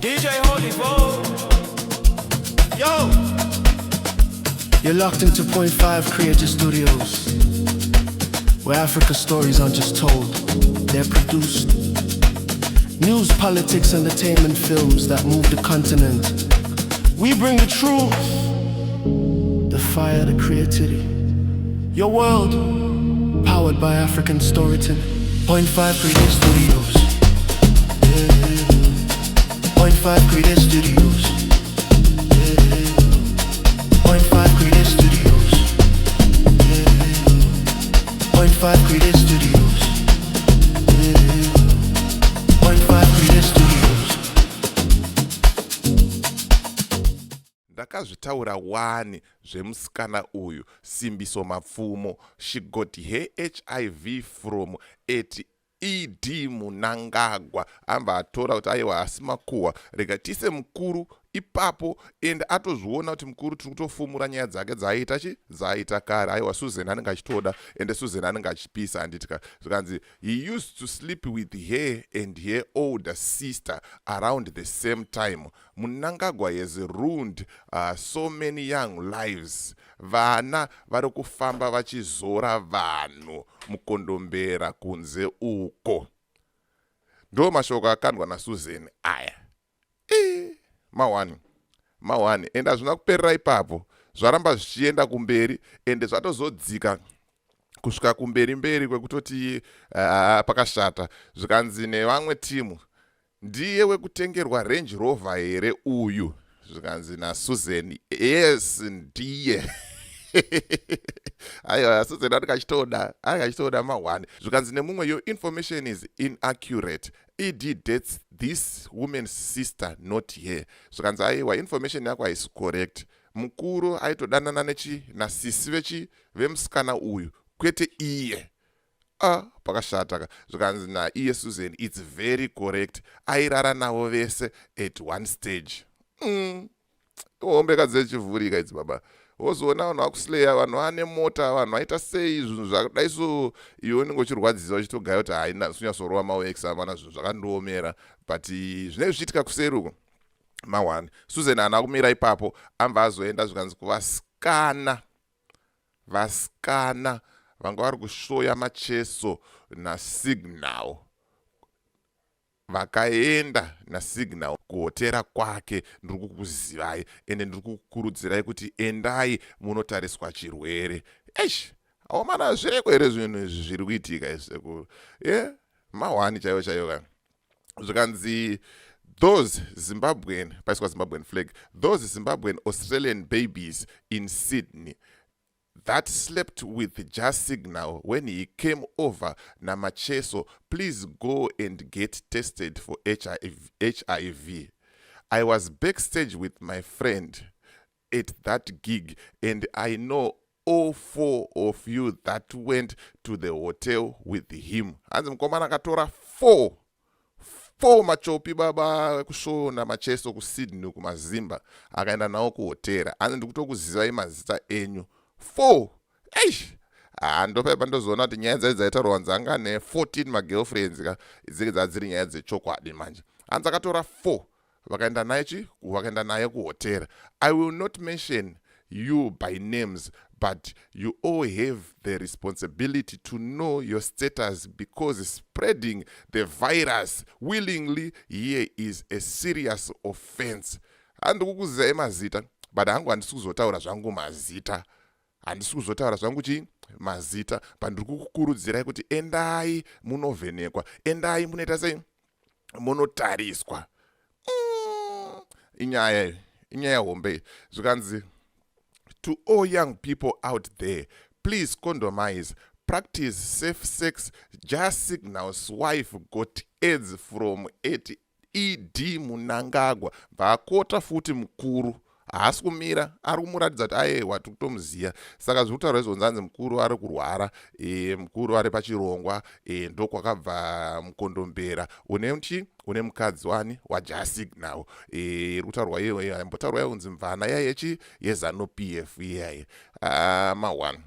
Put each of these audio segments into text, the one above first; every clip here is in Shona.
DJ Holy Vogue. Yo. You're locked into Point 5 Creative Studios, where Africa's stories aren't just told, they're produced. News, politics, entertainment, films that move the continent. We bring the truth, the fire, the creativity. Your world, powered by African storytelling. Point 5 Creative Studios. Point 5 Creative Studios. Point 5 Creative Studios. Point 5 Creative Studios. Point 5 Creative Studios. Ndakazvitaura wani zvemusikana uyu Simbiso Mapfumo. She got her HIV from ED Mnangagwa. Amba atora kuti aiwa asimakuhwa rega tise mukuru ipapo ende atozviona kuti mukuru tiri kutofumura nyaya dzake dzaaita kare. Aiwa Susan anenge achitoda ende Susan anenge achipisa handitika zvikanzi he used to sleep with her and her older sister around the same time. Mnangagwa has ruined so many young lives. Vana vari kufamba vachizora vanhu Mukondombera kunze uko. Ndo mashoko akandwa naSusan aya. Mawani ende hazvina kuperera ipapo, zvaramba zvichienda kumberi ende zvatozodzika kusvika kumberi kwekutoti pakashata. Zvikanzi nevamwe timu, ndiye wekutengerwa Range Rover here uyu? Zvikanzi naSusan, yes ndiye. Aiwa Susan anenge achitoda mawani. Zvikanzi nemumwe, your information is inaccurate. ED dates this woman's sister, not here. Zvikanzi aiwa information yako haisi correct. Mukuru aitodanana nasisi vemusikana uyu, kwete iye. Pakashata. Zvikanzi naiye Susan, it's very correct. Airara navo vese at one stage. Ombeka dzechivhurika idzi baba. Wozoona vanhu vakusileya, vanhu vane mota, vanhu vaita sei zvinhu zvakadai so iwe unenge uchirwadzisa uchitogaya kuti haina sunyatsorova mawex amana zvinhu zvakandoomera, but zvinenge zvichiitika kuseri uko mawani. Susan haana kumira ipapo, amba azoenda zvikanzi kuvasikana vanga vari kushoya macheso naSignal. Vakaenda naSignal kuhotera kwake. Ndiri kukuzivai ende ndiri kukurudzirai kuti endai munotariswa chirwere. Awamana zvireko here zvinhu izvi zviri kuitika izvi? Mawani chaiwo ka. Zvikanzi those Zimbabwean, paiswa Zimbabwean flag, those Zimbabwean Australian babies in Sydney that slept with just Signal when he came over Namacheso, please go and get tested for HIV. I was backstage with my friend at that gig and I know all 4 of you that went to the hotel with him. Hanzi mukomana akatora 4 machopi baba kushona Macheso kuSydney kumazimba akaenda nawo kuhotera. Hanzi ndikutokuzivai mazita enyu 4. Ndopa ndozoona kuti nyaya dzai dzaitaurwa nzanga ne14 magirlfriends dziri dzadziri nyaya dzechokwadi manje. Hanzi akatora 4 vakaenda naye kuhotera. I will not mention you by names, but you all have the responsibility to know your status because spreading the virus willingly here is a serious offense. Handikukuzivai mazita, but hangu handisi kuzotaura zvangu mazita. Handisi kuzotaura zvangu mazita, pandiri kukukurudzirai kuti endai munovhenekwa, endai munoita sei, munotariswa. Inyaya hombe. Zvikanzi, to all young people out there, please condomize, practice safe sex. Just Signal's wife got AIDS from ED Mnangagwa. Vakota futi mukuru. Haasi kumira, ari kumuratidza kuti aiwa tiri kutomuziya. Saka zviri kutaura izvonzanzi mukuru ari kurwara, mukuru ari pachirongwa, ndokwakabva Mukondombera. Une mukadzi waJasignal. Iri kutaurwa iye, imbotaurwa unzi mvana yaye yeZanu-PF iyaye. One.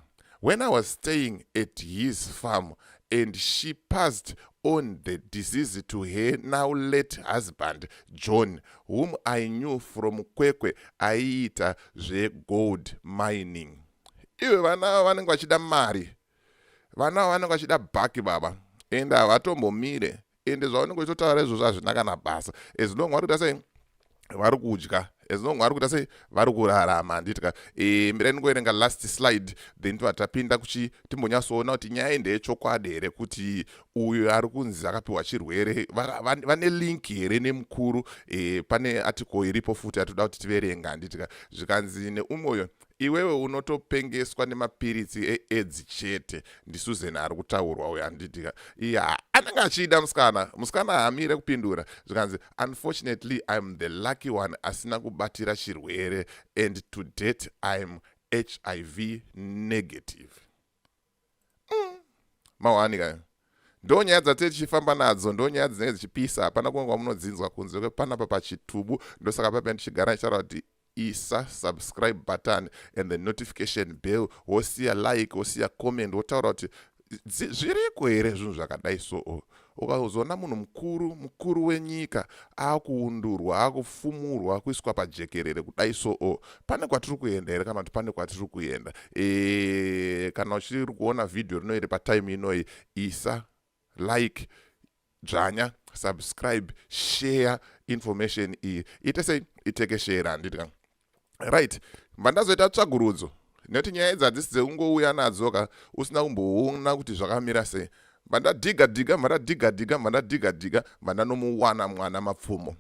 When I was staying at his farm and she passed own the disease to her now late husband John, whom I knew from Kwekwe aiita zvegold mining. Iwe vana vanenge vachida mari, vana vanenge vachida bhaki baba, ende havatombomire, ende zvavanenge vachitaura izvozvo hazvina kana basa, as long vari kuita sei vari kudya, as long vari kuita sei vari kurarama. Handitika mirai ningoverenga last slide then tapinda timbonyatsoona kuti nyaya ndeyechokwadi here, kuti uyu ari kunzi akapiwa chirwere vane link here nemukuru. Pane article iripo futi atoda kuti tiverenga. Handitika zvikanzi neumwe uyo iwewe unotopengeswa nemapiritsi eAIDS chete. NdiSusan ari kutaurwa uyo. Handitika anenge achida musikana haamire kupindura. Zvikanzi unfortunately I'm the lucky one asina kubatira chirwere, and to date I'm HIV negative. Mawanika ndo nyaya dzatiri tichifamba nadzo, ndo nyaya dzinenge dzichipisa. Hapana kuonga munodzinzwa kunze panapa pachitubu. Ndosaka papa ndichigara ndichitaura kuti isa subscribe button and the notification bell, wosiya like, wosiya comment, wotaura kuti zviriko here zvinhu zvakadai so. Ukazoona munhu mukuru wenyika akuundurwa, akufumurwa, kuiswa pajekerere kudai so, pane kwatiri kuenda here kana kuti pane kwatiri kuenda. Kana uchiri kuona video rino iri patime inoi, isa like, dzvanya, subscribe, share information iyi. Ite sei iteke share. Handitika right, mbandazoita tsvagurudzo nekuti nyaya idzi hadzisi dzeungouya nadzo usina kumboona kuti zvakamira sei. Mbandadhiga mbandanomuwana mwana mapfumo.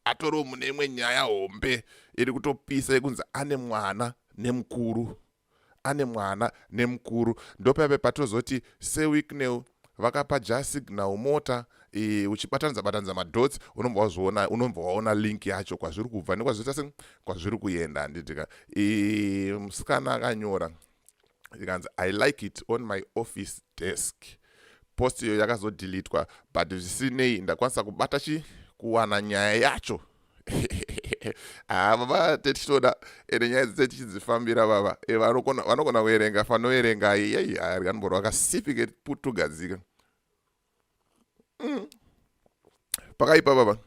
Atoriwo mune imwe nyaya hombe iri kutopisa yekunzi ane mwana nemukuru. Ndopape patozoti seweekneu vakapa jasignal mota, uchibatanidza madots unombwa waona link yacho kwazviri kubva nekwazviri kwazviri kuenda. Handitika musikana akanyora ikanzi I like it on my office desk. Post iyo yakazodilitwa, but zvisinei ndakwanisa kubata kuwana nyaya yacho. Baba tichitoda ende nyaya dzese tichidzifambira baba. Vanogona kuerenga fanoerenga ari anomborwa akasifike putugadzika. Pakaipa baba,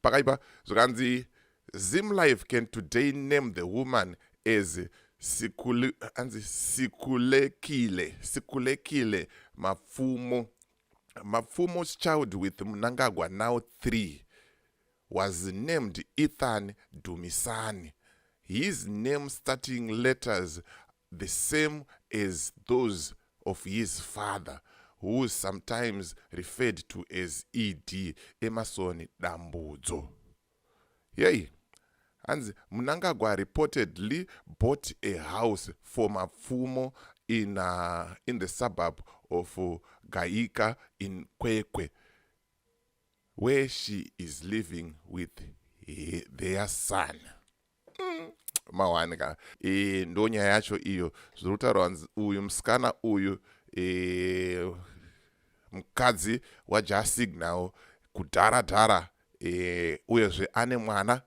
pakaipa. Zvikanzi Zimlife can today name the woman as Sikulekile Mapfumo's child with Mnangagwa, now 3, was named Ethan Dumisani. His name starting letters the same as those of his father, who is sometimes referred to as E.D. Emerson Dambudzo. Yay. And Mnangagwa reportedly bought a house for Mapfumo in the suburb of Gaika in Kwekwe, where she is living with their son. Mawanika ndo nyaya yacho iyo. Zviri kutaurwa uyu musikana uyu mukadzi wajasignal kudhara uyezve ane mwana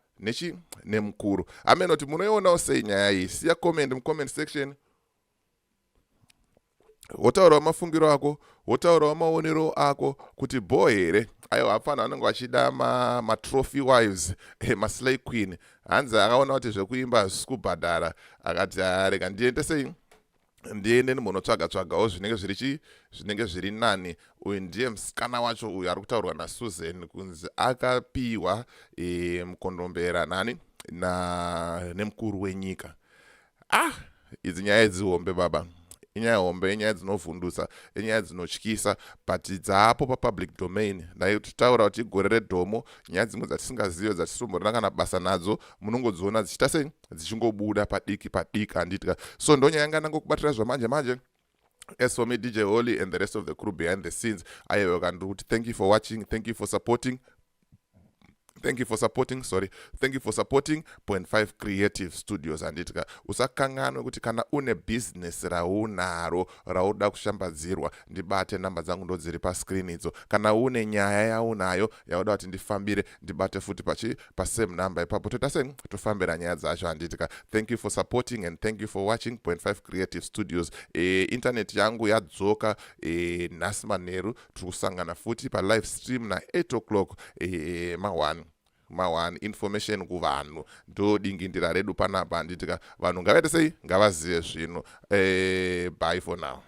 nemukuru. Amenoti munoionawo sei nyaya iyi? Siya comment mucomment section. Wotaurawo mafungiro ako, wotaurawo maonero ako kuti bo here aiwa hapana vanenge vachida matrophy wives, maslay queen. Hanzi akaona kuti zvekuimba hazvisi kubhadhara, akati rega ndiende sei ndiende ndimbonotsvaga-tsvagawo zvinenge zviri nani. Uyu ndiye musikana wacho uyu ari kutaurwa naSusan kunzi akapiwa Mukondombera nemukuru wenyika. Idzi nyaya dzihombe baba, inyaya hombe, inyaya dzinovhundusa, inyaya dzinotyisa, but dzaapo papublic domain. Naitaura kuti igore redhomo, nyaya dzimwe dzatisingazive dzatitomborina kana basa nadzo munongodziona dzichita sei dzichingobuda padiki. Handitika so ndo nyaya yanga nangokubatira zvamanje. As for me, DJ Holly and the rest of the crew behind the scenes, I welcome you. Thank you for watching, thank you for supporting. thank you for supporting, thank you for supporting Point 5 Creative Studios. Anditika usakanganwe kuti kana une business raunaro rauda kushambadzirwa, ndibate namba dzangu ndo dziri pa screen idzo. Kana une nyaya yaunayo yauda kuti ndifambire, ndibate futi pa same number ipapo tofambira nyaya dzacho. Anditika thank you for supporting and thank you for watching Point 5 Creative Studios. Internet yangu yadzoka nhasi manheru, tiri kusangana futi pa live stream na 8 o'clock ma1 information kuvanhu ndo dingindira redu panapa. Anditika vanhu ngavaite sei, ngavazive zvino. Bye for now.